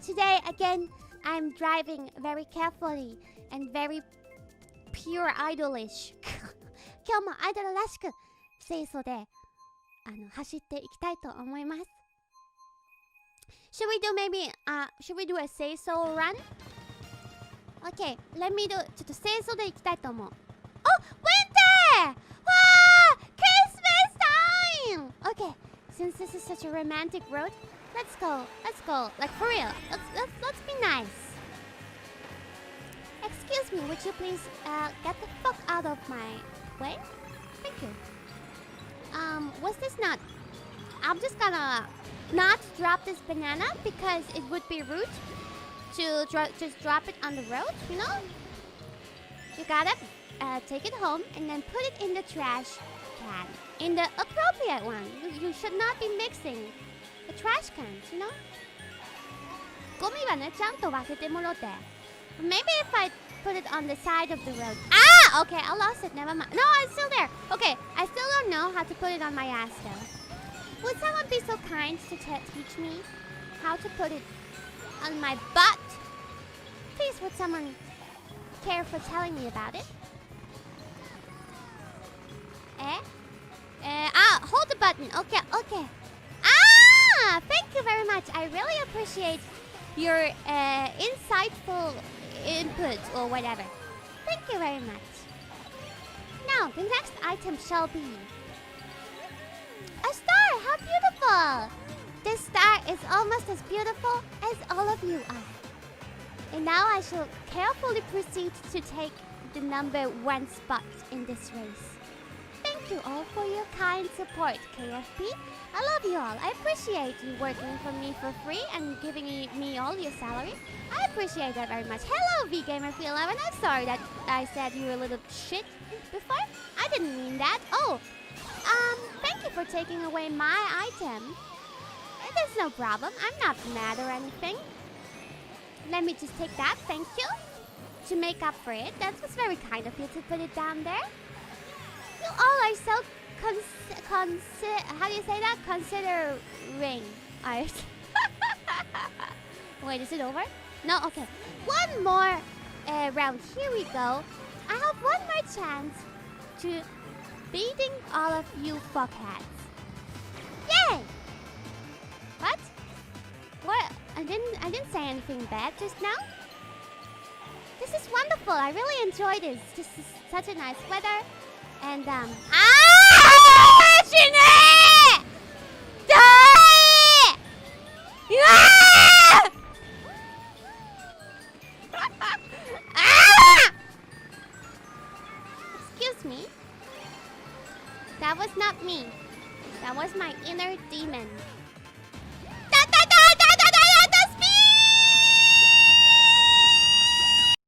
today again I'm driving very carefully and very pure idolish 今日もアイドルらしく清楚で走っていきたいと思います。Should we do a say so run? Okay, let me do ちょっと清楚でいきたいと思う。Oh, winter! Wow! Christmas time! Okay, since this is such a romantic road, let's go. Like for real. Let's be nice. Excuse me, would you please get the fuck out of my way? Thank you. What's this nut? I'm just gonna not drop this banana because it would be rude to just drop it on the road, you know? You gotta take it home and then put it in the trash can. In the appropriate one. You should not be mixing the trash cans, you know? ゴミはね、ちゃんと分けてもろて。Maybe if I put it on the side of the road. Ah! Okay, I lost it. Never mind. No, it's still there. Okay, I still don't know how to put it on my ass though. Would someone be so kind to teach me how to put it on my butt? Please, would someone care for telling me about it? Hold the button. Okay. Ah! Thank you very much. I really appreciate your insightful input or whatever. Thank you very much. Now, the next item shall be a star. How beautiful! This star is almost as beautiful as all of you are. And now I shall carefully proceed to take the number 1 spot in this race. Thank you all for your kind support, KFP. I love you all. I appreciate you working for me for free and giving me all your salary. I appreciate that very much. Hello, VGamerP11. I'm sorry that I said you were a little shit before. I didn't mean that. Oh, thank you for taking away my item. There's no problem. I'm not mad or anything. Let me just take that. Thank you. To make up for it. That was very kind of you to put it down there. You all are so how do you say that? Considering. Wait, is it over? No? Okay. One more round. Here we go. I have one more chance to beating all of you fuckheads. Yay! What? What? I didn't say anything bad just now. This is wonderful. I really enjoy this. This is such a nice weather. And Shine! Die! Excuse me. That was not me. That was my inner demon.